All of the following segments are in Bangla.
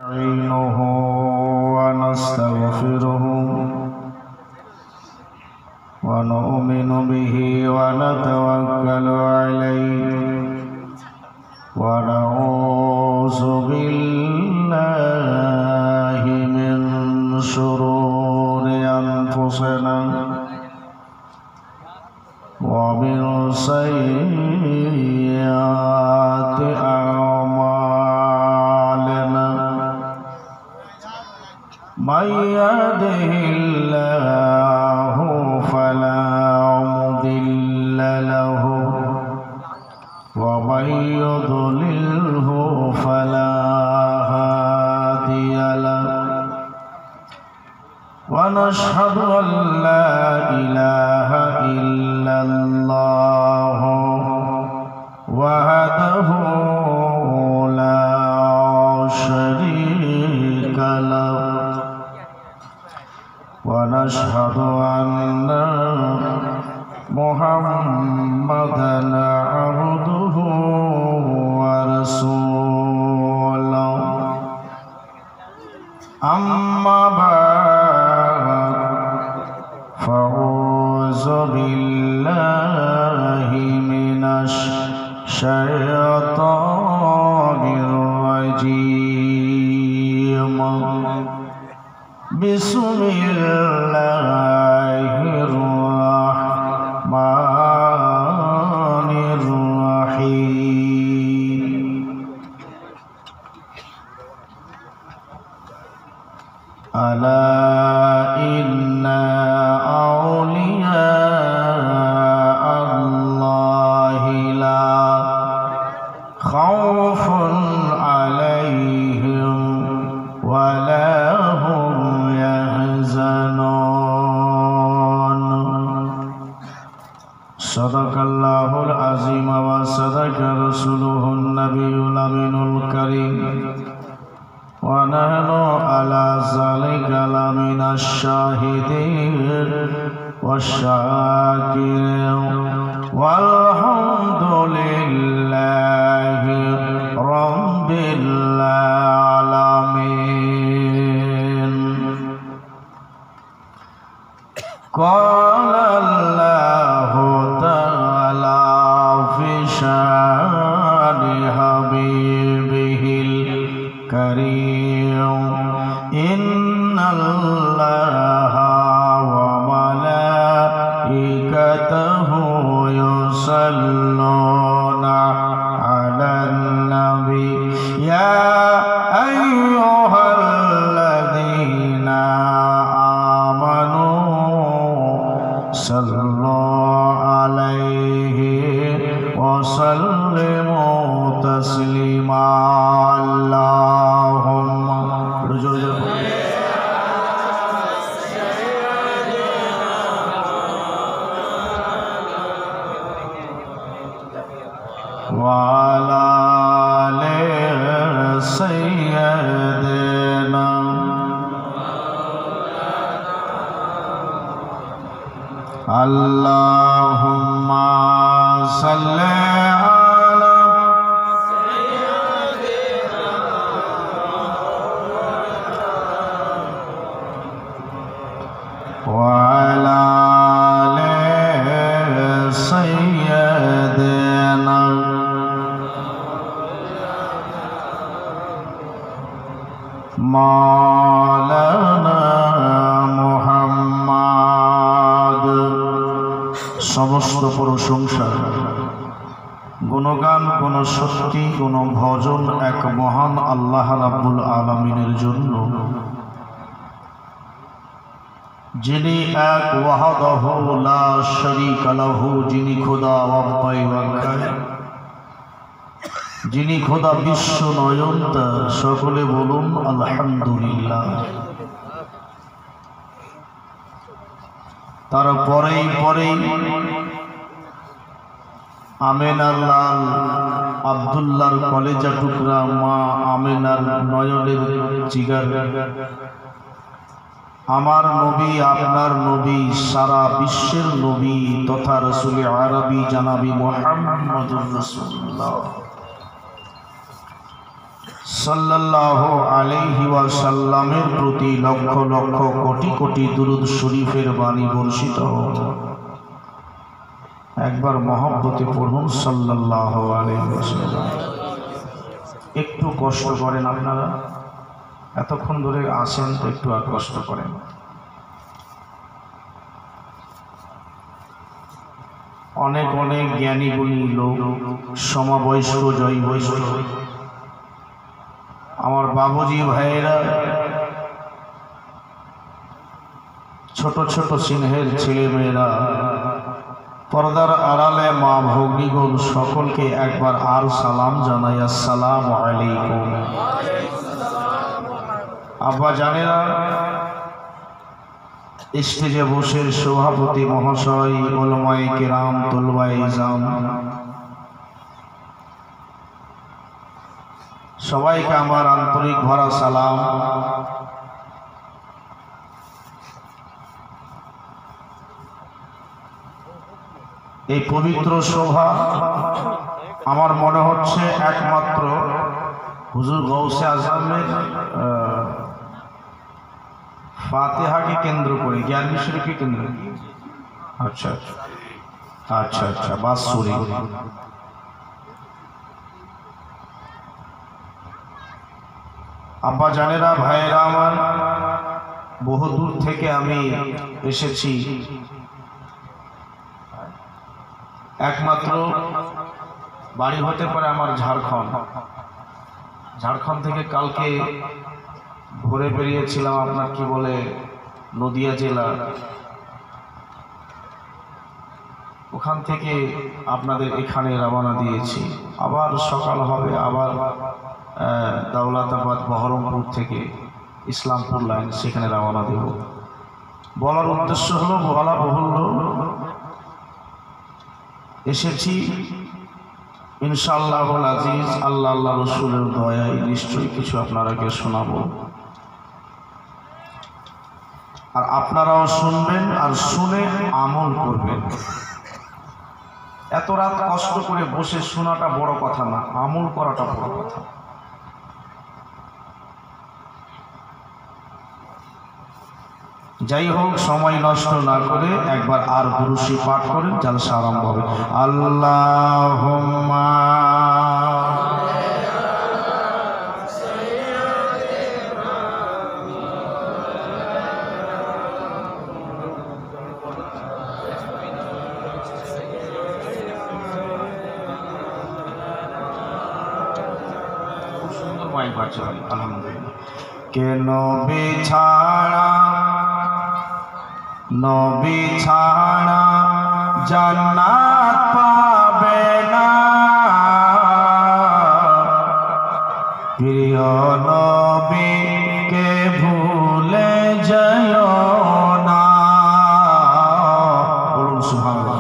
نستعينه ونستغفره ونؤمن به ونتوكل عليه ونعوذ بالله من شرور أنفسنا ومن سيئات أعمالنا من يهده الله فلا مضل له ومن يضلله فلا هادي له ونشهد أن لا إله إلا الله وحده لا شريك له ونشهد أن محمدا عبده ورسوله أما بعد فأعوذ بالله من الشيطان الرجيم بسم الله الرحمن الرحيم ألا إن أولياء الله لا خوف عليهم ولا هم يحزنون صدق الله العظيم وصدق رسوله النبي الأمين الكريم ونحن على ذلك لمن الشاهدين والشاكرين والحمد لله رب العالمين. قال الله تعالى في شان حبيبه الكريم إن الله وملائكته يصلون على النبي يا أيها الذين آمنوا صلوا عليه وسلموا تسليما. اللهم وعلى آل سيدنا اللهم صل على سيدنا وعلى آل سيدنا মাওলানা মুহাম্মদ। সমস্ত প্রশংসা গুণগান কোন শক্তি কোন ভজন এক মহান আল্লাহ রাব্বুল আলামিনের জন্য, যিনি এক ওয়াহদাহু লা শারীকা লাহু, যিনি খোদা ওয়াহদাই ওয়াহদাই, যিনি খোদা বিশ্ব নয়নতা। সকলে বলুন আলহামদুলিল্লাহ। তারপরেই আমেনার লাল আব্দুল্লাহর কলেজা টুকরা মা আমেনার নয়নের জিগার আমার নবী, আপনার নবী, সারা বিশ্বের নবী তথা রাসূল আরবি জানাবি মুহাম্মদুর রাসূলুল্লাহ সাল্লাল্লাহু আলাইহি ওয়াসাল্লামের প্রতি লক্ষ লক্ষ কোটি কোটি দুরূদ শরীফের বাণী বর্ষিত হোক। একবার মহব্বতে পড়ুন সাল্লাল্লাহু আলাইহি ওয়াসাল্লাম। একটু কষ্ট করেন আপনারা, এতক্ষণ ধরে আসেন তো একটু আর কষ্ট করেন। অনেক অনেক জ্ঞানী গুণী লোক, সমবয়স্ক জয় বৈষ্ণ আমার বাবুজি ভাইয়েরা, ছোট ছোট সিংহের ছেলে মেয়েরা, পর্দার আড়ালে মা ভগ্নীগণ, সকলকে একবার আর সালাম জানাই, আসসালামু আলাইকুম। আব্বা জানেরা, স্টেজে বসে সভাপতি মহাশয়, উলামায়ে কেরাম, তুলবায়ে ইজাম, সবাইকে আমার আন্তরিক ভরা সালাম। এই পবিত্র শোভা আমার মনে হচ্ছে একমাত্র হুজুর গৌসে আজমের ফাতিহাকে কেন্দ্র করে, জ্ঞান শরীফকে কেন্দ্র করে। আচ্ছা আচ্ছা আচ্ছা আচ্ছা, বাসুরি। আব্বা জানেরা, ভাইয়েরা আমার, বহু দূর থেকে আমি এসেছি। একমাত্র বাড়ি হতে পারে আমার ঝাড়খণ্ড থেকে কালকে ঘুরে বেরিয়েছিলাম, আপনার কি বলে নদিয়া জেলা, ওখান থেকে আপনাদের এখানে রওনা দিয়েছি। আবার সকাল হবে, আবার দৌলতাবাদ বহরমপুর থেকে ইসলামপুর লাইন, সেখানে রওনা দেব। বলার উদ্দেশ্য হলো, বলা বহুল্য, এসেছি ইনশাআল্লাহুল আজিজ, আল্লাহ আল্লাহ রসুলের দয়ায় নিশ্চয়ই কিছু আপনারাকে শোনাবো, আর আপনারাও শুনবেন আর শুনে আমল করবেন। এত রাত কষ্ট করে বসে শোনাটা বড় কথা না, আমল করাটা বড় কথা। যাই হোক, সময় নষ্ট না করে একবার আর দুরূদ পাঠ করেন, জালসা আরম্ভ হবে। আল্লাহুম্মা সুন্দর মাইক বাজছে, আলহামদুলিল্লাহ। কেন বিছাড়া নবী ছাড়া জান্নাত পাবে না, প্রিয় নবীকে ভুলে যেও না। বলুন সুবহানাল্লাহ।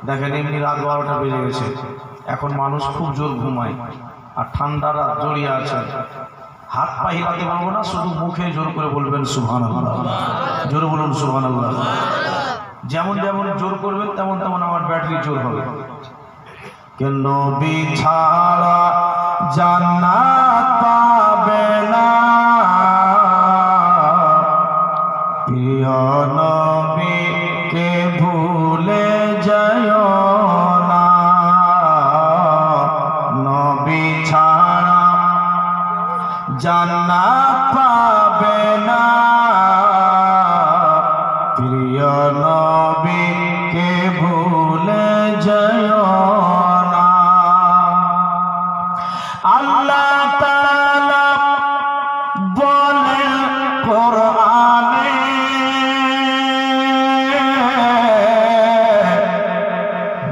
দেখেন, এমনি রাত 12টা বেজে গেছে, এখন মানুষ খুব জোর ঘুমায়, আর ঠান্ডা রাত জড়িয়ে আছে। হাত পা হিলাতে পারবো না, শুধু মুখে জোর করে বলবেন সুবহানাল্লাহ। জোরে বলুন সুবহানাল্লাহ। যেমন যেমন জোর করবেন তেমন তেমন আমার ব্যাটারি জোর হবে। কেন নবী ছাড়া জান্নাত পাবে না, প্রিয় নবীকে ভুলে যেও না। নবী ছাড়া জান্নাত পাবে না, প্রিয় নবীকে ভুলে যেও না। আল্লাহ তাআলা বলেন কোরআনে,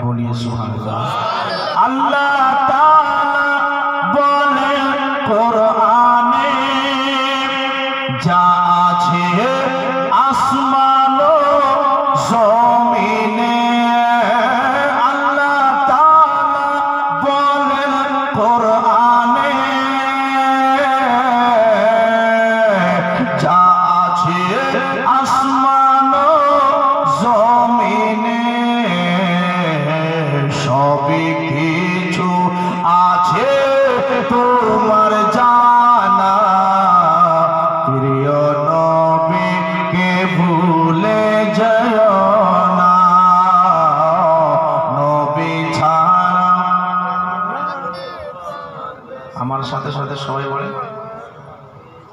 বলিয়ে সুবহানাল্লাহ। আল্লাহ তাআলা বলেন কোরআনে, যা আছে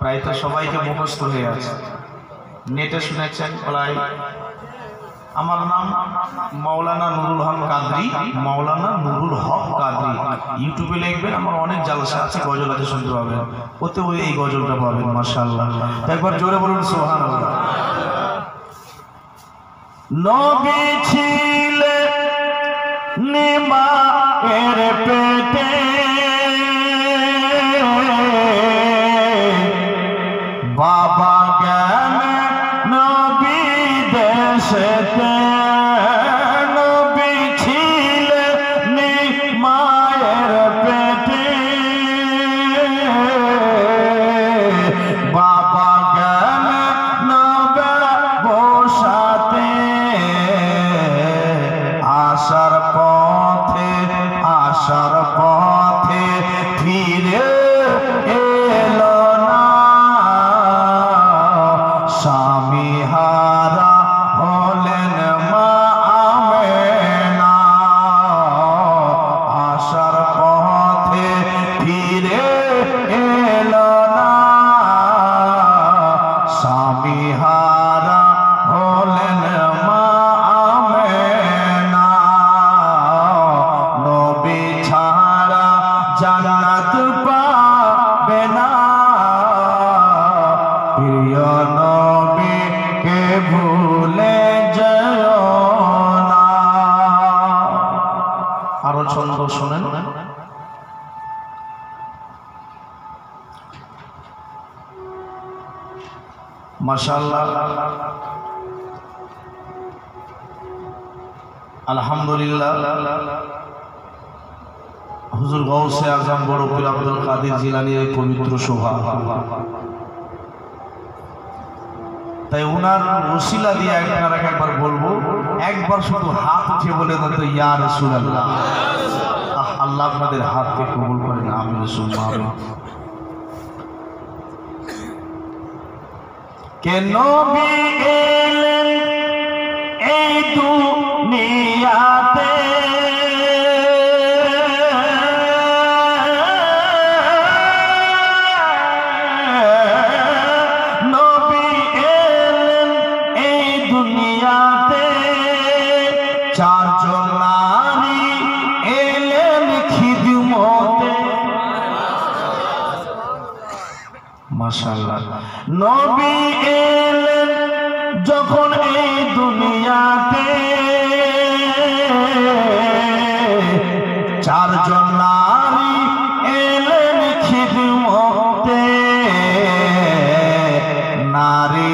প্রায় তো সবাইকে মুখস্থ হয়ে আছে। নেটে শুনেছেন প্রায়। আমার নাম মাওলানা নুরুল হক কাদরি, মাওলানা নুরুল হক কাদরি। ইউটিউবে লিখবেন, আমার অনেক জালসা আছে, গজল আছে, শুনতে পাবেন। ওতে ওই এই গজলটা পাবেন। মাশাআল্লাহ, একবার জোরে বলুন সুবহানাল্লাহ। নবী ছিলেন মায়ের পেটে, বাবা জ্ঞান নবী দেশেতে। নবী ছিলেন মায়ের পেটে, বাবা জ্ঞান নবে বসাতে। আসার পথে ফিরে এলো না, স্বামী হারা হলেন মা আমেনা। আসার পথে ফিরে এলো না, স্বামী হারা হলেন মা আমেনা। নবী ছাড়া জান্নাত পাবে না, প্রিয় নবীকে ভুলে যেও না। আরো ছন্দ শোনেন। মাশাআল্লাহ, আলহামদুলিল্লাহ। হুজুর গৌসে আজম বড় পীর আব্দুল কাদের জিলানীর এই পবিত্র শোভা, তাই ওনার ওসিলা দিয়ে একবার বলবো, একবার শুধু হাত উঠে বলে তো ইয়া রাসূলুল্লাহ। আল্লাহ আপনাদের হাতকে কবুল করেন, আমিন সুবহান আমিন। কে নবী এলেন এই দুনিয়াতে, নবী এলেন এই দুনিয়াতে। চারজন নারী এলেন খিদমতে। মাশাআল্লাহ, নবী এলেন যখন এই দুনিয়াতে, চারজন নারী এলেন খিদমতে। নারী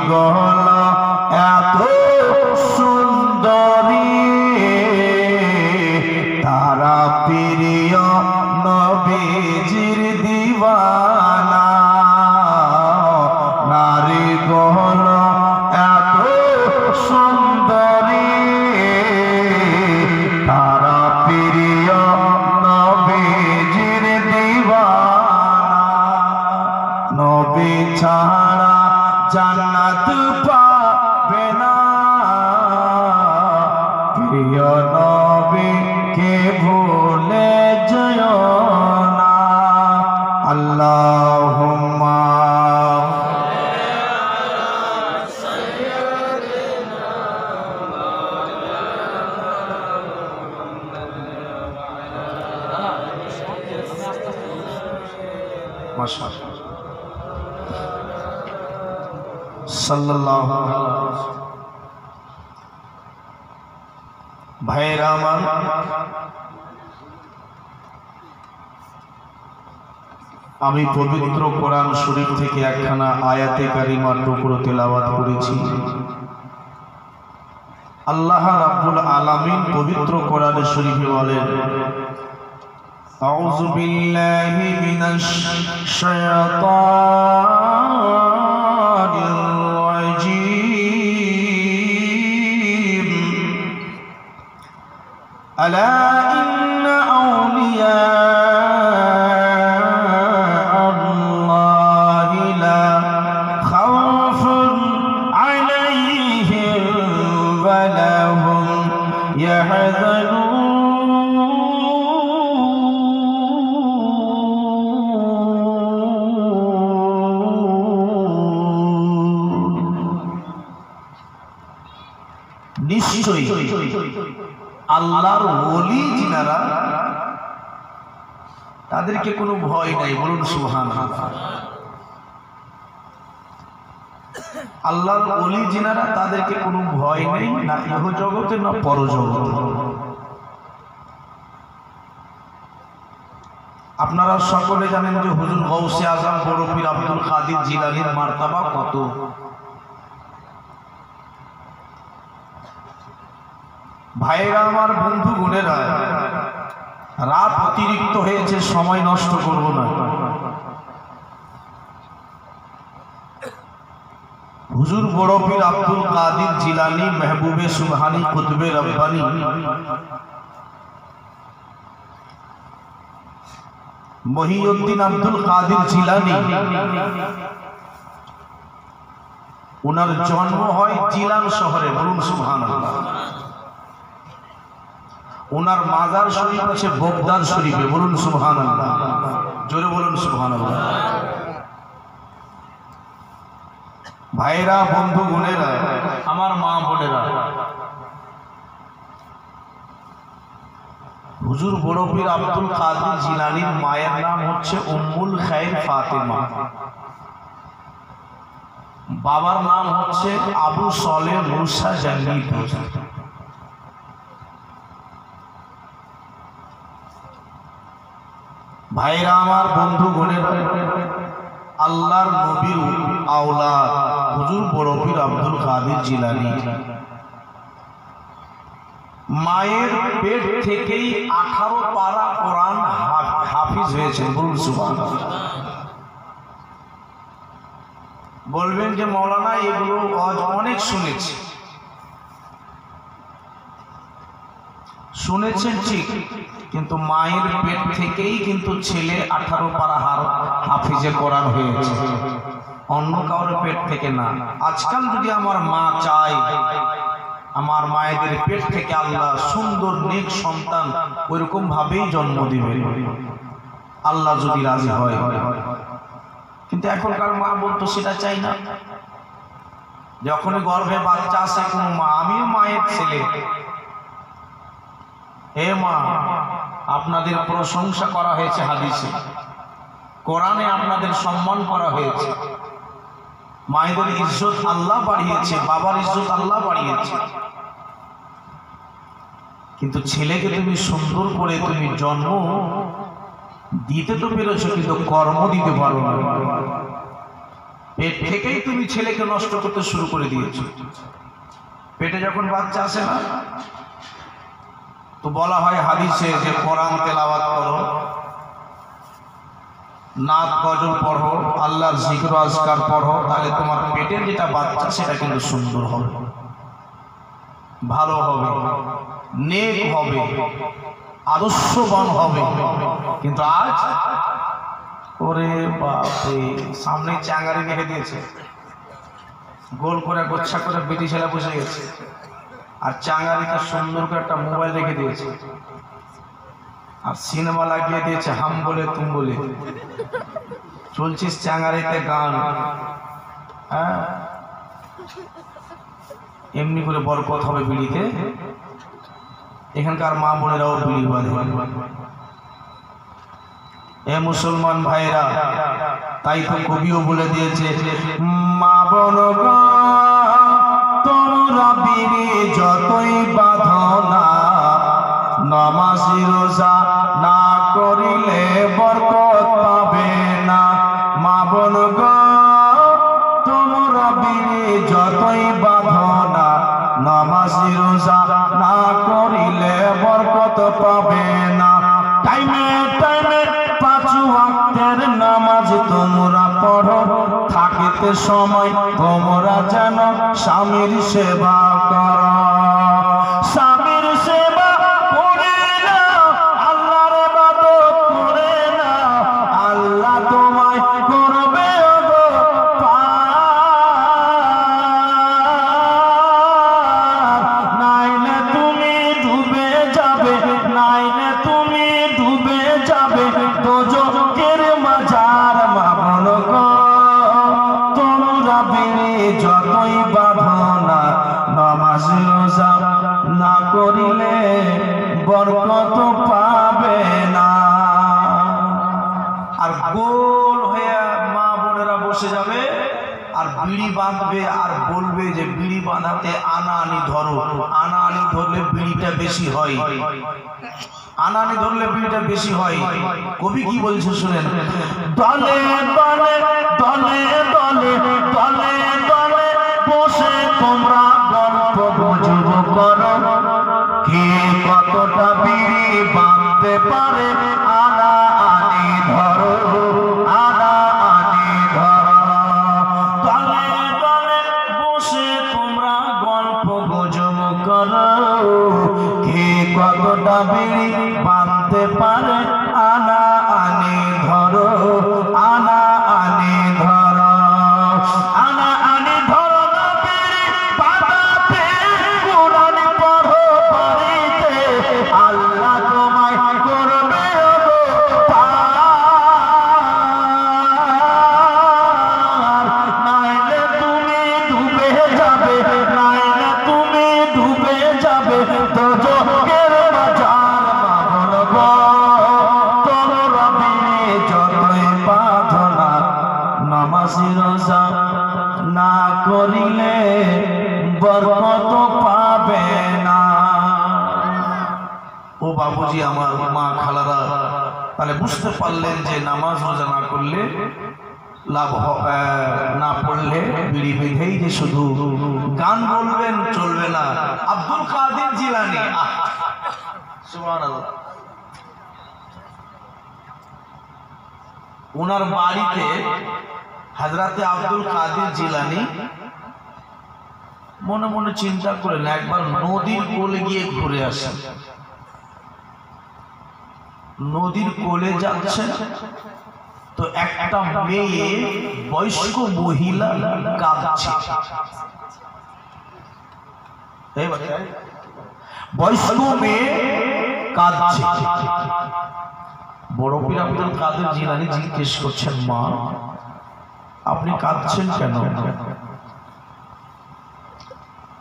গহল এত সুন্দরী, তারা প্রিয় নবীজির দিওয়ানা। নারী গহল এত সুন্দরী, তারা প্রিয় নবীজির দিওয়ানা। নবী ছাড়া জান্নাত পাবে না, প্রিয় নবীকে ভুলে যেও না। আল্লাহুম্মা মাশাআল্লাহ সাল্লাল্লাহু আলাইহি ওয়াসাল্লাম। ভাইরা আমার, আমি পবিত্র কোরআন শরীফ থেকে একখানা আয়াতে কারিমার টুকরো তেলাওয়াত করেছি। আল্লাহ রাব্বুল আলামিন পবিত্র কোরআন শরীফে বলেন, আউযু বিল্লাহি মিনাশ শাইতানির রাজীম। আলা ইন্না আউলিয়া নিশ্চয়ই আল্লাহর ওলি যিনারা তাদেরকে কোনো ভয় নাই, বলুন সুবহানাল্লাহ। আল্লাহর ওলি যিনারা তাদেরকে কোনো ভয় নেই, না ইহ জগতে না পরজগতে। আপনারা সকলে জানেন যে হুজুর গৌসে আজম বড় পীর আব্দুল কাদের জিলানীর মার্তাবা কত। ভাইয়েরা আমার, বন্ধু বোনেরা, রাত অতিরিক্ত হয়েছে, সময় নষ্ট করব না। হুজুর বড় পীর আব্দুল কাদের জিলানী মেহবুবে সুবহানী কুতুবে রব্বানী মহিউদ্দিন আব্দুল কাদের জিলানী, ওনার জন্ম হয় জিলান শহরে, বলুন সুবহানাল্লাহ। ওনার মাজার শরীফ আছে বগদাদ শরীফে, বলুন সুবহানাল্লাহ, জোরে বলুন সুবহানাল্লাহ। ভাইরা, বন্ধু বোনেরা, আমার মা বোনেরা, হুজুর বড় পীর আব্দুল কাদের জিলানীর মায়ের নাম হচ্ছে উম্মুল খায়র ফাতেমা, বাবার নাম হচ্ছে আবু সলে মুসা জাঙ্গি। ভাইরা আমার, বন্ধু বোনেরা, আল্লাহর নবীর আওলাদ হুজুর বড় পীর আব্দুল কাদের জিলানী মায়ের পেট থেকেই 18 পারা কোরআন হাফিজ হয়েছে, বলুন সুবহানাল্লাহ। বলবেন যে মাওলানা এগুলো অনেক শুনেছেন ঠিক, কিন্তু মায়ের পেট থেকেই কিন্তু ছেলে 18 পারা হাফিজে কোরআন হয়েছে, অন্য কারোর পেট থেকে না। আজকাল যদি আমার মা চায়, আমার মায়েদের পেট থেকে আল্লাহ সুন্দর নেক সন্তান ওইরকম ভাবেই জন্ম দিবে, আল্লাহ যদি রাজি হয়। কিন্তু এখনকার মা বলতো সেটা চাই না। যখনই গর্ভে বাচ্চা আসে কোনো মা, আমিও মায়ের ছেলে, হে মা, আপনাদের প্রশংসা করা হয়েছে হাদিসে, কোরআনে আপনাদের সম্মান করা হয়েছে, মায়েদের ইজ্জত আল্লাহ বাড়িয়েছে, বাবার ইজ্জত আল্লাহ বাড়িয়েছে, কিন্তু ছেলেকে তুমি সুন্দর করে তুমি জন্ম দিতে তো পেরেছো, কিন্তু কর্ম দিতে পারো না। পেট থেকেই তুমি ছেলেকে নষ্ট করতে শুরু করে দিয়েছো। পেটে যখন বাচ্চা আসে না, তো বলা হয় হাদিসে যে কোরআন তেলাওয়াত করো, নাত গজল পড়ো, আল্লাহর জিকির আজকার পড়ো, তাহলে তোমার পেটের যেটা বাচ্চা সেটা কিন্তু সুন্দর হবে, ভালো হবে, নেক হবে, আদর্শবান হবে। কিন্তু আজ ওরে বাপরে, সামনে চাঙ্গারি রেখে দিয়েছে, গোল করে গোচ্ছা করে বেটি ছেলে বসে গেছে, আর চাঙ্গারিতে সুন্দর করে একটা মোবাইল রেখে দিয়েছে, আর সিনেমা লাগিয়ে দিয়েছে হাম বলে তুম বলে, চলছিস চাঙ্গারিতে গান। হ্যাঁ, এমনি করে বরকত হবে বিড়িতে। এখানকার মা বোনেরাও বিড়ি বাঁধে। এ মুসলমান ভাইরা, তাই তো কবিও বলে দিয়েছে, মা বোন তোমরা বিড়ি যতই বাঁধো না, নামাজি রোজা না করিলে বরকত পাবে না। মা বোন তোমরা বিড়ি যতই বাঁধো না, নামাজি রোজা না করিলে বরকত পাবে না। টাইমে টাইমে 5 ওয়াক্তের নামাজ তোমরা পড়ো, থাকিতে সময় তোমরা যেন স্বামীর সেবা করো। স্বামীর সেবা করে না, আল্লাহর ইবাদত করে না, আল্লাহ তোমায় করবে গো পার। নাইলে তুমি ডুবে যাবে, নাইলে তুমি ডুবে যাবে দোজখের মাঝার। মা বোন গো তোমরা বিড়ি যতই বাঁধো না, নামাজ রোজা গোল হয়ে মা বোনেরা বসে যাবে আর বিড়ি বাঁধবে আর বলবে যে বিড়ি বাঁধাতে আনা আনি ধরো, আনা আনি ধরলে বিড়িটা বেশি হয়, আনা আনি ধরলে বিড়িটা বেশি হয়। কবি কি বলছে শুনেন, দলে দলে দলে দলে দলে দলে বসে তোমরা গল্প গুজব করো, কে কতটা বিড়ি বাঁধতে পারে, আনা আনি ধরো, আনা আনি ধরো। দলে দলে বসে তোমরা গল্প গুজব করো, কে কতটা বিড়ি বাঁধতে পারে, আনা আনি ধরো, আনা আনি ধরো, আনা আনি ধরো না বিড়ি বাঁধাতে, কোরআন পড়ো বাড়িতে, আল্লাহ তোমায় করবে পার, নাইলে তুমি ডুবে যাবে, নাইলে তুমি ডুবে যাবে দোজখের বাজার মামল গো, তোর রবি যতই বাঁধনা, নামাজি রোজা না করিলে বরকত পাবে না। ও বাবুজি, আমার মা খালারা, তাহলে বুঝতে পারলেন যে নামাজ রোজা না করলে লাভ না পড়লে বিড়ি বেঁধেই যে শুধু গান বলবেন চলবে না। আব্দুল কাদের জিলানী, সুবহানাল্লাহ, ওনার বাড়িতে হযরতে আব্দুল কাদের জিলানী মনে মনে চিন্তা করেন একবার নদীর কোলে গিয়ে ঘুরে আসেন। নদীর কোলে যাচ্ছেন তো একটা মেয়ে, বয়স্ক মহিলা কাঁদছে, বয়স্ক মেয়ে কাঁদছে। বড় পীর আব্দুল কাদের জিলানী জিজ্ঞেস করছেন, মা আপনি কাঁদছেন কেন?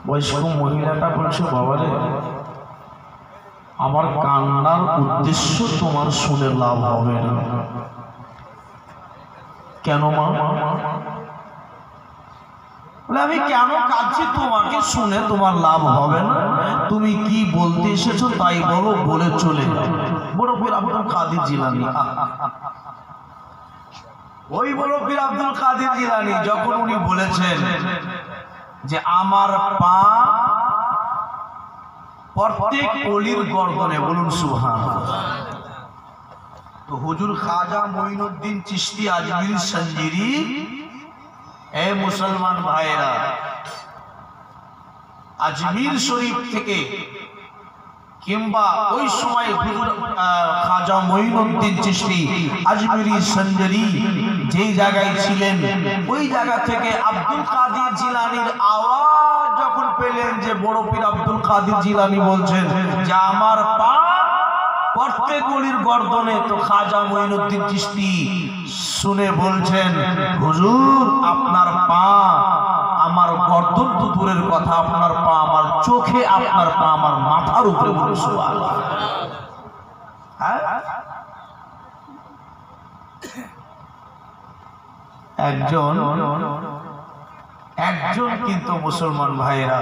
বয়স্ক মহিলাটা বলছে, বাবারে আমার কান্নার উদ্দেশ্য তোমার শুনে লাভ হবে না। কেন মা? বলে আমি কেন কাঁদছি তোমাকে শুনে তোমার লাভ হবে না, তুমি কি বলতে এসেছো তাই বলো, বলে চলে যাও। বড় পীর আব্দুল কাদের জিলানী, ওই বড় পীর আব্দুল কাদের জিলানী যখন উনি বলেছেন যে আমার পা প্রত্যেক অলির গর্দনে, বলুন সুবহানাল্লাহ, তো হুজুর খাজা মঈনুদ্দিন চিশতি আজমির সঞ্জিরি, এ মুসলমান ভাইরা, আজমির শরীফ থেকে কিংবা ওই সময় হুজুর খাজা মঈনুদ্দিন চিশতি আজমিরি সঞ্জিরি যেই জায়গায় ছিলেন, ওই জায়গা থেকে আব্দুল কাদের জিলানীর আওয়াজ যখন পেলেন যে বড় পীর আব্দুল কাদের জিলানী বলছেন যে আমার পা প্রত্যেক অলির গর্দনে, তো খাজা মঈনুদ্দিন চিশতি শুনে বলছেন, হুজুর আপনার পা আমার গর্দন তো দূরের কথা, আপনার পা আমার চোখে, আপনার পা আমার মাথার উপরে, বলুন সুবহানাল্লাহ। হ্যাঁ, একজন একজন কিন্তু মুসলমান ভাইরা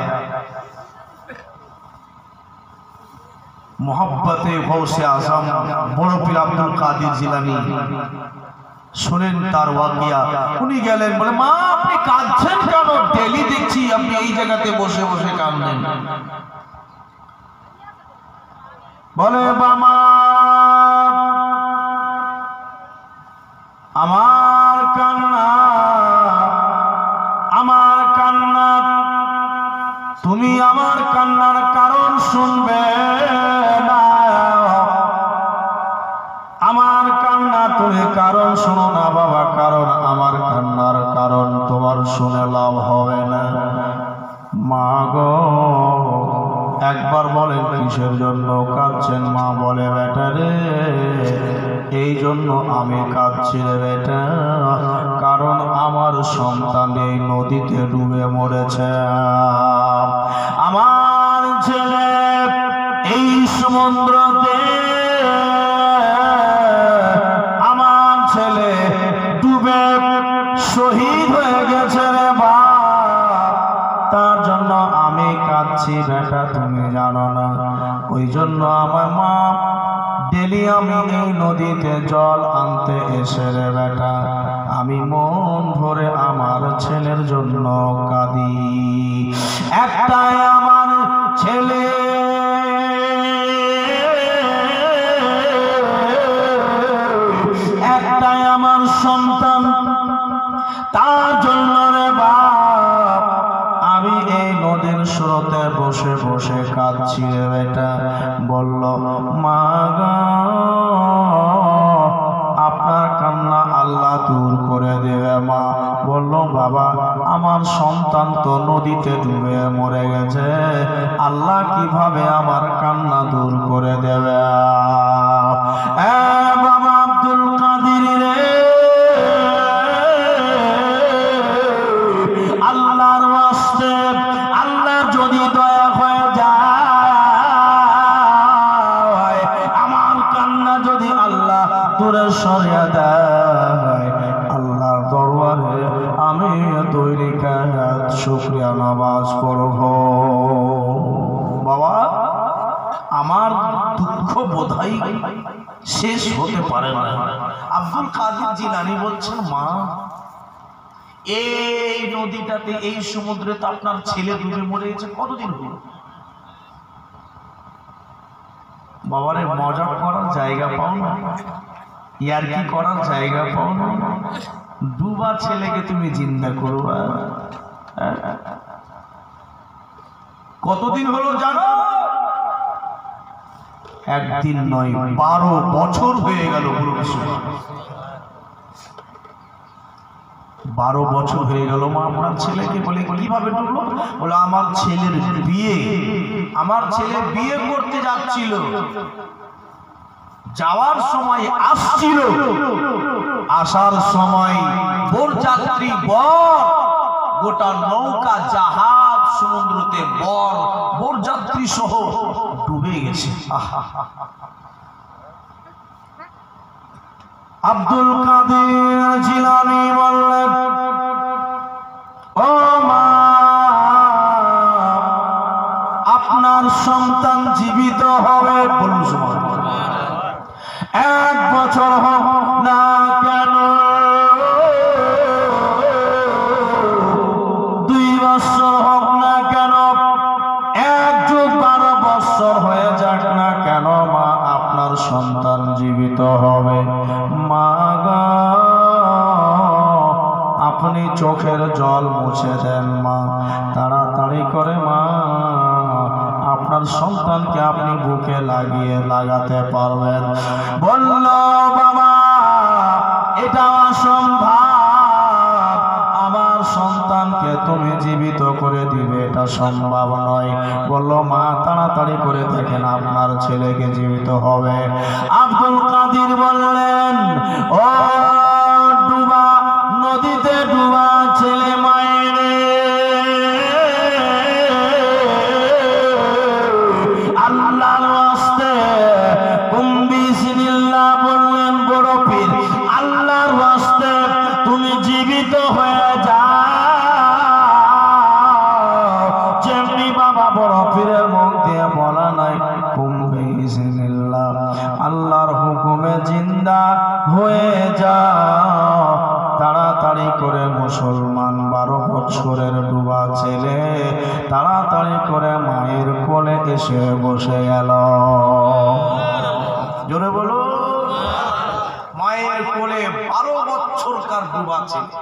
মোহাব্বতে গৌসে আজম বড় পীর আব্দুল কাদের জিলানী শুনেন তার ওয়াকিয়া। উনি গেলেন, বলে মা আপনি কাঁদছেন কেন? ডেলি দেখছি আপনি এই জায়গাতে বসে বসে কাঁদেন। বলে বাবা আমার কান্না, আমার কান্না, তুমি আমার কান্নার কারণ শুনবে না, আমার কান্না তুমি কারণ শোনো না বাবা, কারণ আমার কান্নার কারণ তোমার শুনে লাভ হবে না। মা গো একবার বলেন কিসের জন্য কাঁদছেন? মা বলে বেটা রে, এই জন্য আমি কাঁদছি রে বেটা, কারণ আমার সন্তান এই নদীতে ডুবে মরেছে, আমার ছেলে এই সমুদ্রতে, আমার ছেলে শহীদ হয়ে গেছে রে বাপ, তার জন্য আমি কাঁদছি বেটা, তুমি জানো না। ওই জন্য আমার মা ডেলি আমি এই নদীতে জল আনতে এসে রে বেটা, আমি মন ভরে আমার ছেলের জন্য কাঁদি। একটাই আমার ছেলে, একটাই আমার সন্তান, তার জন্য রে বাপ আমি এই নদীর স্রোতে বসে বসে কাঁদছি রে বেটা। বলল মা গো, আপনার কান্না আল্লাহ দূর করে দেবে মা। বলল বাবা, আমার সন্তান তো নদীতে ডুবে মরে গেছে, আল্লাহ কিভাবে আমার কান্না দূর করে দেবে? বাবা আব্দুল কাদের রে, আল্লাহর ওয়াস্তে, আল্লাহর যদি দয়া হয়ে যায়, আমার কান্না যদি আল্লাহ দূরে সরিয়ে দেয়, আল্লাহর দরবারে আমি তৈরি কাজ শুকরিয়া নামাজ পড়ব। বাবা, আমার দুঃখ বোধহয় শেষ হতে পারে না। আব্দুল কাদের জিলানী বলছেন মা, এই নদীটাতে, এই সমুদ্রে তো আপনার ছেলে ডুবে মরে গেছে, কতদিন হলো? বাবারে, মজা করার জায়গা পাও না, ইয়ার্কি করার জায়গা পাও না, ডুবা ছেলেকে তুমি জিন্দা করবা? কতদিন হলো জানো? একদিন নয়, 12 বছর হয়ে গেল। 12 বছর হয়ে গেল মা আপনার ছেলেকে। বলে কিভাবে ডুবলো? বলে আমার ছেলের বিয়ে, আমার ছেলে বিয়ে করতে যাচ্ছিল, যাওয়ার সময় আসছিল, আসার সময় বরযাত্রী বর, গোটা নৌকা জাহাজ সমুদ্রতে বরযাত্রী সহ ডুবে গেছে। আব্দুল কাদের জিলানী বললেন ও মা, আপনার সন্তান জীবিত হবে। বলুন সুবহানাল্লাহ। 1 বছর হোক না কেন, 2 বছর হোক না কেন, 1 যুগ 12 বছর হয়ে যাক না কেন, মা আপনার সন্তান জীবিত হবে। মা গো, আপনি চোখের জল মুছে দেন মা, তাড়াতাড়ি করে মা, আপনার সন্তানকে আপনি বুকে লাগাতে পারবেন। বলল বাবা, এটা অসম্ভব, আমার সন্তানকে তুমি জীবিত করে দিবে, এটা সম্ভব নয়। বলল মা, তাড়াতাড়ি করে দেখেন আপনার ছেলেকে জীবিত হবে। আব্দুল কাদের বললেন ও ডুবা, নদীতে ডুবা ছেলে মায়ের, আল্লাহর ওয়াস্তে কুম্বিসমিল্লাহ বললেন বড় পীর, আল্লাহর ওয়াস্তে তুমি জীবিত হয়ে যাও। যেমনি বাবা বড় পীরের মুখ দিয়ে বলা নাই কুম্বিসমিল্লাহ, আল্লাহর হুকুমে জিন্দা হয়ে যাও। তাড়াতাড়ি করে মুসলমান 12 বছরের ডুবা ছেলে তাড়াতাড়ি করে মায়ের কোলে এসে বসে গেল। জোরে বলো, মায়ের কোলে 12 বছরকার ডুবা ছেলে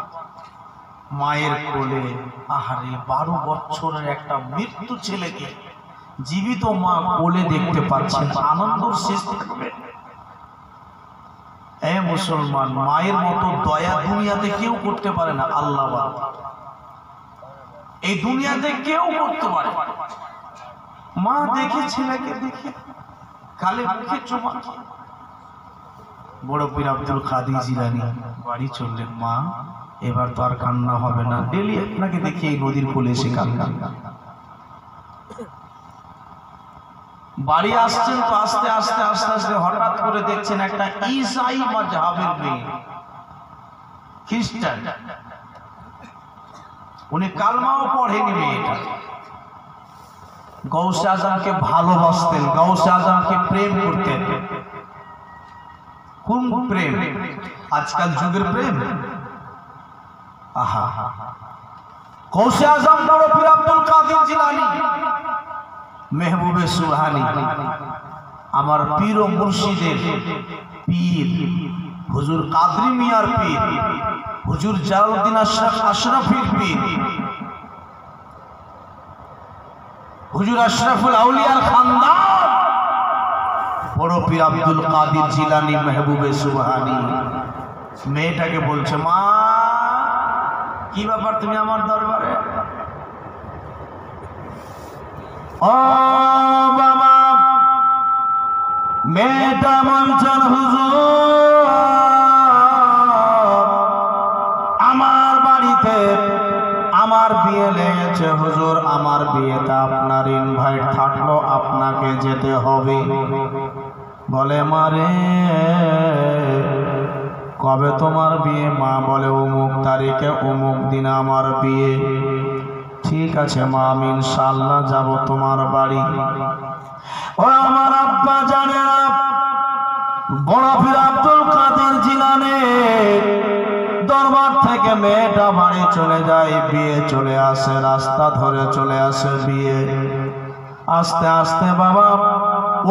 মায়ের কোলে। আহারে, 12 বছরের একটা মৃত্যু ছেলেকে জীবিত মা কোলে দেখতে পাচ্ছেন, আনন্দর শেষ থাকবে? এ মুসলমান, মায়ের মতো দয়া দুনিয়াতে কেউ করতে পারে না, আল্লাহ বাবা, এই দুনিয়াতে কেউ করতে পারে। মা দেখে ছেলেকে দেখে গালে মুখে চুমা। বড় পীর আব্দুল কাদের জিলানী বাড়ি চললেন। মা, এবার তো আর কান্না হবে না, ডেলি আপনাকে দেখে এই নদীর কোলে এসে কান্না। বাড়ি আসছেন তো আস্তে আস্তে আস্তে আস্তে হঠাৎ করে দেখছেন একটা ঈসাই মাযহাবের মেয়ে, খ্রিস্টান, উনি কালমাও পড়েনি মেয়েটা। গৌসে আজমকে ভালোবাসতেন, গৌসে আজমকে প্রেম করতেন। কোন প্রেম? আজকাল যুগের প্রেম। আহা, গৌসে আজম বড় পীর আব্দুল কাদের জিলানী মেহবুবে সুবহানী, আমার পীর ও মুর্শিদের পীর, হুজুর কাদরি মিয়ার পীর, হুজুর জালালউদ্দিন আশরাফির পীর, হুজুর আশরাফুল আউলিয়ার খানদান বড় পীর আব্দুল কাদের জিলানী মেহবুবে সুবহানী। মেয়েটাকে বলছে, মা কি ব্যাপার তুমি আমার দরবারে? ও বাবা, মেয়েটা বলছেন, হুজুর আমার বাড়িতে আমার বিয়ে লেগেছে হুজুর, আমার বিয়েতে আপনার ইনভাইট থাকলো, আপনাকে যেতে হবে। বলে, মারে কবে তোমার বিয়ে? মা বলে, অমুক তারিখে অমুক দিন আমার বিয়ে। ঠিক আছে মা, আমি ইনশাআল্লাহ যাব তোমার বাড়ি। ও আমার আব্বা জানে না, বড় পীর আব্দুল কাদের জিলানী দরবার থেকে মেয়েটা বাড়ি চলে যায়, বিয়ে চলে আসে, রাস্তা ধরে চলে আসে বিয়ে। আস্তে আস্তে বাবা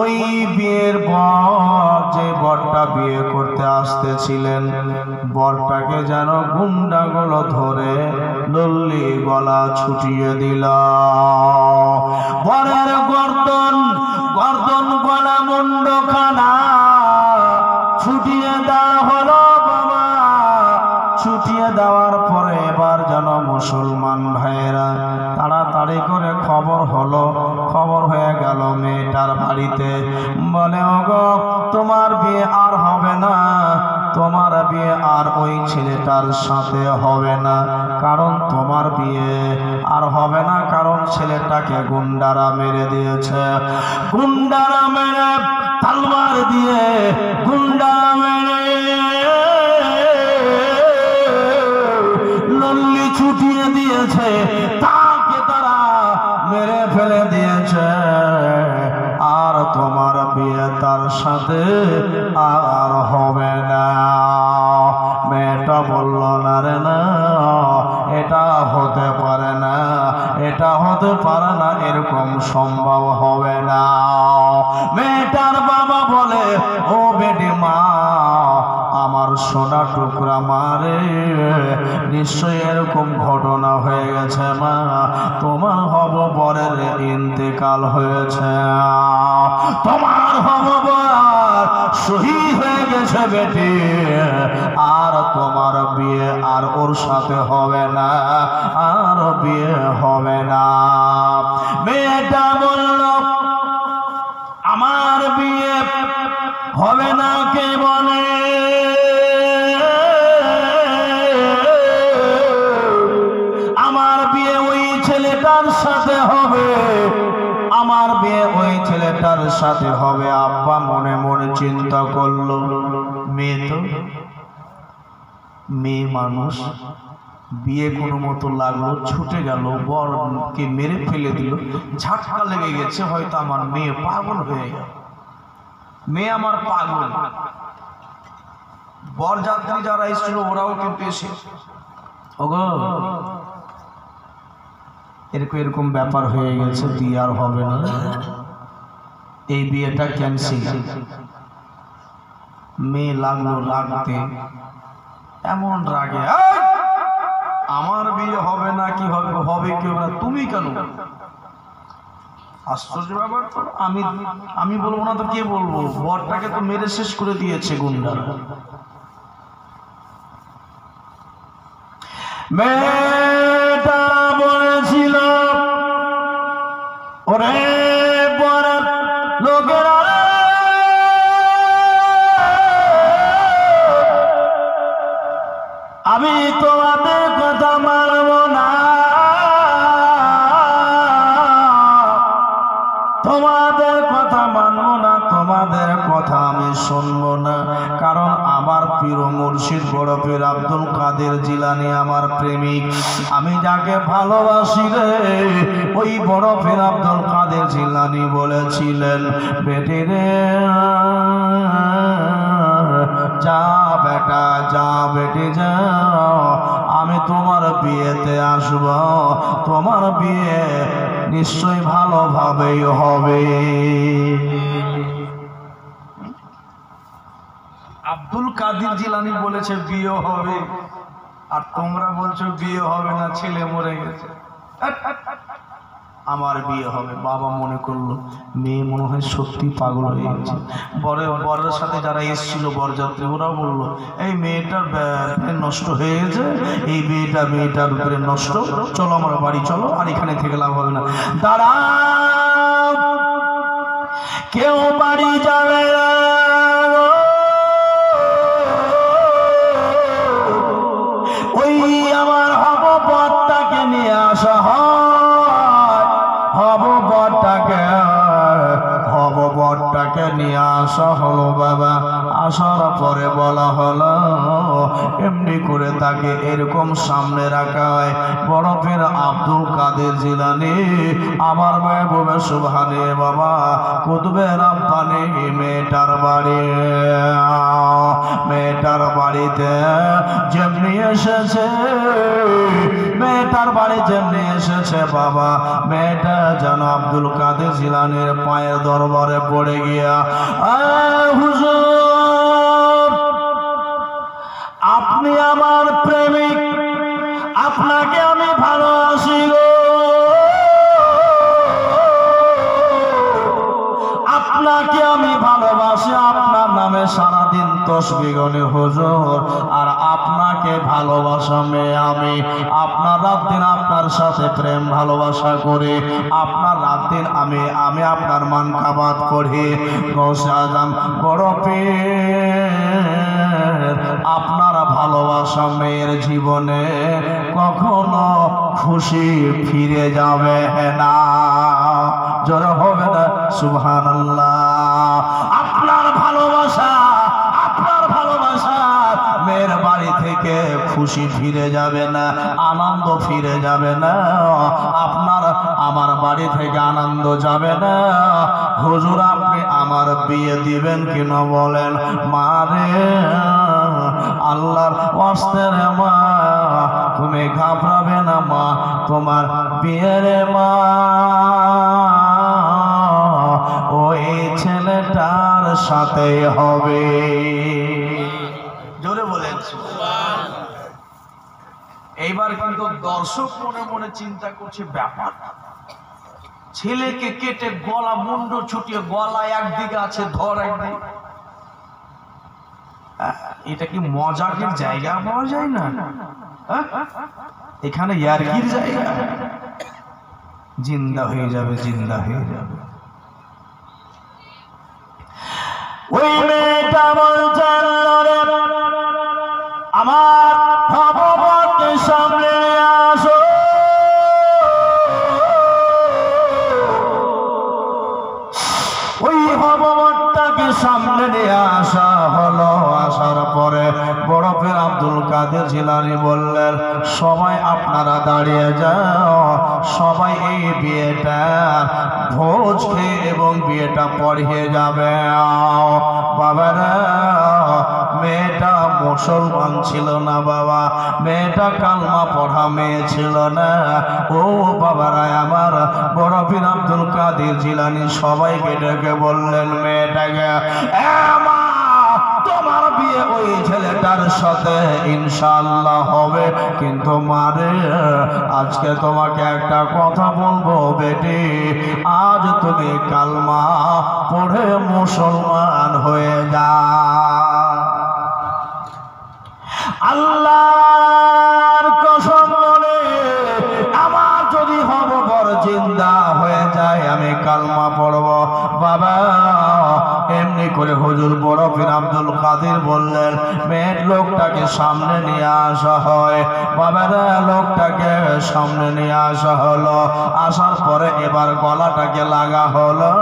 ওই বিয়ের বর, যে বরটা বিয়ে করতে আসতেছিলেন, বরটাকে যেন গুন্ডাগুলো ধরে লল্লি গলা ছুটিয়ে দিল। বরের গর্দন গলা মুন্ডখানা ছুটিয়ে দেওয়া হলো বাবা। ছুটিয়ে দেওয়ার পরে এবার যেন মুসলমান ভাইয়েরা তাড়াতাড়ি করে খবর হলো, খবর হয়ে গেল মেয়েটার বাড়িতে। বলে, ওগো তোমার বিয়ে আর হবে না, তোমার বিয়ে আর ওই ছেলেটার সাথে হবে না। কারণ তোমার বিয়ে আর হবে না, কারণ ছেলেটাকে গুন্ডারা মেরে দিয়েছে। গুন্ডারা মেরে, তলোয়ার দিয়ে গুন্ডারা মেরে লল্লি ছুটিয়ে দিয়েছে, তাকে তারা মেরে ফেলে দিয়েছে। আর তোমার বিয়ে তার সাথে আর হবে না। মেয়েটা বলল, না রে না, এটা হতে পারে না, এটা হতে পারে না, এরকম সম্ভব হবে না। মেয়েটার বাবা বলে, ও বেটি মা, আমার সোনা টুকরা মারে, নিশ্চয়ই এরকম ঘটনা হয়ে গেছে মা, তোমার হব বরের ইন্তেকাল হয়েছে, তোমার হব বর শহীদ হয়ে গেছে বেটি, আর তোমার বিয়ে আর ওর সাথে হবে না, আর বিয়ে হবে না। মেয়েটা বলল, আমার বিয়ে হবে না কে বলে? আমার বিয়ে ওই ছেলেটার সাথে হবে, আমার বিয়ে ওই ছেলেটার সাথে হবে। আব্বা মনে মনে চিন্তা করলো, মেয়ে তো মেয়ে মানুষ, বিয়ে কোনো মতো লাগলো, ছুটে গেল, বরকে মেরে ফেলে দিল, ঝাটকা লেগে গেছে, হয়তো আমার মেয়ে পাগল হয়ে গেল, মেয়ে আমার পাগল। বরযাত্রী যারা এসেছিল ওরাও কিন্তু এসে, ওগো এরকম এরকম ব্যাপার হয়ে গেছে, বিয়ে আর হবে না, এই বিয়েটা ক্যান্সেল। মেয়ে লাগলো রাগতে, এমন রাগে, আমার বিয়ে হবে না কি হবে, হবে কি হবে না, তুমি কেন? আশ্চর্য ব্যাপার তো, আমি বলবো না তো কে বলবো? বরটাকে তো মেরে শেষ করে দিয়েছে গুন্ডা। মেয়েটা বলেছিল, ওরে বরের লোকেরা, আমি তোমাদের কথা মানব না, তোমাদের কথা মানব না, তোমাদের কথা আমি শুনবো না, কারণ আমার পীর ও মুর্শিদ বড় পীর আব্দুল কাদের জিলানী আমার প্রেমিক, আমি যাকে ভালোবাসি রে, ওই বড় পীর আব্দুল কাদের জিলানী বলেছিলেন, বেটি রে যা বেটা যা, বেটি যা, আমি তোমার বিয়েতে আসব, তোমার বিয়ে নিশ্চয় ভালোভাবেই হবে। আব্দুল কাদের জিলানী বলেছে বিয়ে হবে, আর তোমরা বলছো বিয়ে হবে না, ছেলে মরে গেছে। আমার বিয়ে হবে। বাবা মনে করলো মেয়ে মনে হয় সত্যি পাগল হয়ে গেছে। বরের সাথে যারা এসেছিল বরযাত্রী, ওরা বললো এই মেয়েটার নষ্ট হয়ে গেছে, এই মেয়েটার উপরে নষ্ট, চলো আমার বাড়ি চলো, আর এখানে থেকে লাভ হবে না। দাঁড়া, কেউ বাড়ি যাবে না, ওই আমার হব বরটাকে নিয়ে আসা হয়, হব বরটাকে নিয়ে আসা হলো বাবা। আসার পরে বলা হলো এমনি করে তাকে এরকম সামনে রাখা হয়, বড় পীর আব্দুল কাদের জিলানী আমার মেহবুবে সুবহানে বাবা কুতুবে রাব্বানী মেয়েটার বাড়িতে যেমনি এসেছে, মেয়েটার বাড়ি যেমনি এসেছে বাবা, মেয়েটা যেন আব্দুল কাদের জিলানীর পায়ের দরবারে পড়ে গিয়া, হুজুর আপনি আমার প্রেমিক, আপনাকে আমি ভালোবাসি গো, আপনাকে আমি ভালোবাসি, আপনার নামে সারাদিন তসবিহ গনি হুজুর, আর আপনাকে ভালোবাসা মেয়ে আমি, আপনার রাত দিন আপনার সাথে প্রেম ভালোবাসা করে, আপনার রাত দিন আমি আপনার মানকাবাত করি। গৌসে আজম বড় পীর আপনার ভালোবাসা মেয়ের জীবনে কখনো খুশি ফিরে যাবে না, জোরে হবে না সুবহানাল্লাহ। আপনার ভালোবাসা মেয়ের বাড়ি থেকে খুশি ফিরে যাবে না, আনন্দ ফিরে যাবে না, আপনার আমার বাড়ি থেকে আনন্দ যাবে না। হুজুর আপনি আমার বিয়ে দিবেন কিনা বলেন? মারে আল্লাহর ওয়াস্তে রে মা, তুমি ঘাবড়াবে না মা, তোমার বিয়ের মা ওই ছেলেটার সাথে হবে। জোরে বলেন। এইবার কিন্তু দর্শক মনে মনে চিন্তা করছে ব্যাপার, ছেলেকে কেটে গলা মুন্ডু ছুটিয়ে গলা একদিকে আছে ধর একদিকে, এটা কি মজাকের জায়গা পাওয়া যায় না? এখানে ইয়ারকির জায়গা, জিন্দা হয়ে যাবে, জিন্দা হয়ে যাবে। ওই মেয়েটা বলছেন আমার ভগবতকে সামনে আসো, ওই ভগবতটাকে সামনে নিয়ে আসা হলো। আসার পরে বড় পীর আব্দুল কাদের জিলানী বললেন সবাই আপনারা দাঁড়িয়ে যাও, সবাই এই বিয়েটা ভোজ খেয়ে এবং বিয়েটা পড়িয়ে যাবে। বাবারা মেয়েটা মুসলমান ছিল না বাবা, মেয়েটা কালমা পড়া মেয়ে ছিল না। ও বাবারা আমার, বড় পীর আব্দুল কাদের জিলানী সবাইকে ডেকে বললেন মেয়েটাকে, মা তোমার বিয়ে ওই ছেলেটার সাথে ইনশাআল্লাহ হবে, কিন্তু মারে আজকে তোমাকে একটা কথা বলবো বেটি, আজ তুমি কালমা পড়ে মুসলমান হয়ে যা। আল্লাহর কসম বলে আমার যদি হব বড় জিন্দা হয়ে যায় আমি কালমা পড়ব। বাবা এমনি করে হুজুর বড় পীর আব্দুল কাদের বললেন মেয়ের লোকটাকে সামনে নিয়ে আসা হয়। বাবারা লোকটাকে সামনে নিয়ে আসা হলো। আসার পরে এবার গলাটাকে লাগা হলো।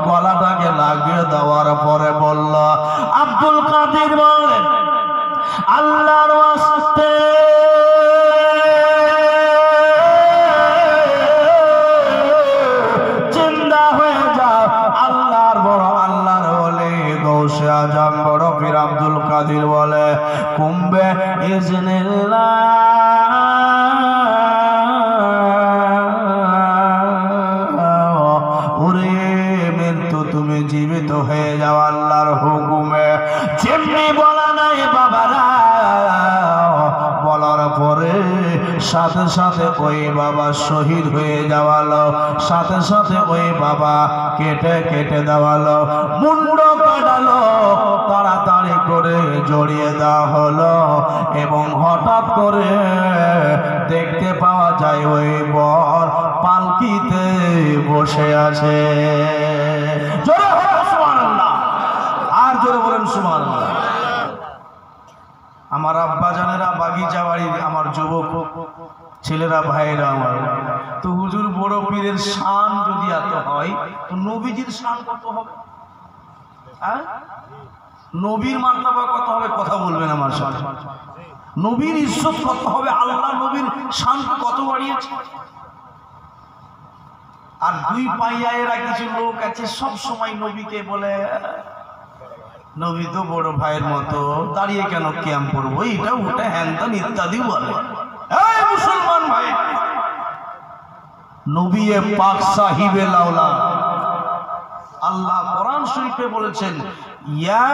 গলাটাকে লাগিয়ে দেওয়ার পরে বলল, আব্দুল কাদের বলেন আল্লাহর ওয়াস্তে জিন্দা হয়ে যাও। আল্লাহর বড় আল্লাহর বলে গৌসে আজম বড় পীর আব্দুল কাদির বলে কুম্বে ইজনিল্লাহ তুমি জীবিত হয়ে যাও আল্লাহর হুকুমে। যেমনি বলা নাই বাবারা, বলার পরে সাথে সাথে ওই বাবা শহীদ হয়ে যাওয়ালো, সাথে সাথে ওই বাবা কেটে কেটে দেওয়ালো, মুন্ড কাটালো, তাড়াতাড়ি করে জড়িয়ে দেওয়া হলো এবং হঠাৎ করে দেখতে পাওয়া যায় ওই বর পালকিতে বসে আছে। জোরে বলেন সুবহানাল্লাহ, আর জোরে বলেন সুবহানাল্লাহ। আমার আব্বা জানেরা বাগিচা বাড়ির আমার যুবক ছেলেরা ভাইরা আমার, তো হুজুর বড় পীরের শান যদি এত হয় তো নবীজির শান কত হবে? হ্যাঁ, নবীর মার্তবা কত হবে? কথা বলবেন আমার সাথে। নবীর ইজ্জত কত হবে? আল্লাহ নবীর শান কত বাড়িয়েছে। আর দুই পাইয়ায়েরা কিছু লোক আছে সব সময় নবীকে বলে নবী তো বড় ভাইয়ের মতো, দাঁড়িয়ে কেন ক্যাম্প করবো, এটা ওটা হ্যান ইত্যাদি বলে। এই মুসলমান ভাই, নবী পাক সাহিবে লাউলা আল্লাহ কোরআন শরীফে বলেছেন ইয়া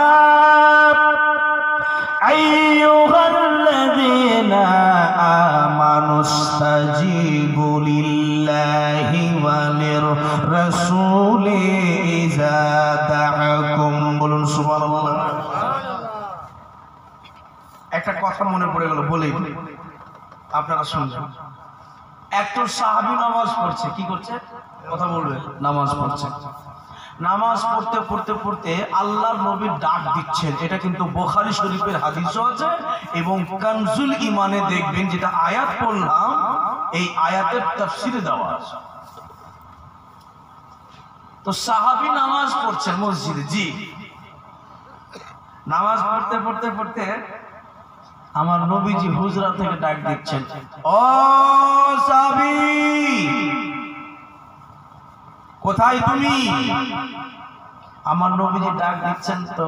আইয়ুহাল্লাযীনা আমানুস্তাজিবু লিল্লাহি ওয়া লির-রাসূলি ইযা দাআকুম। বলুন সুবহানাল্লাহ। একটা কথা মনে পড়ে গেল, বলেই আপনারা শুনবেন। একটা সাহাবী নামাজ পড়ছে, কি করছে? কথা বলবে, নামাজ পড়ছে। নামাজ পড়তে পড়তে পড়তে আল্লাহর নবীর ডাক দিচ্ছেন। এটা কিন্তু বুখারী শরীফের হাদিসও আছে এবং কানজুল ঈমানে দেখবেন, যেটা আয়াত পড়লাম এই আয়াতের তাফসীরে দেওয়া আছে। তো সাহাবী নামাজ পড়ছেন মসজিদে, জি নামাজ পড়তে পড়তে পড়তে আমার নবীজি হুজরা থেকে ডাক দিচ্ছেন, ও সাহাবী কোথায় তুমি? আমার নবীজি ডাক দিচ্ছেন তো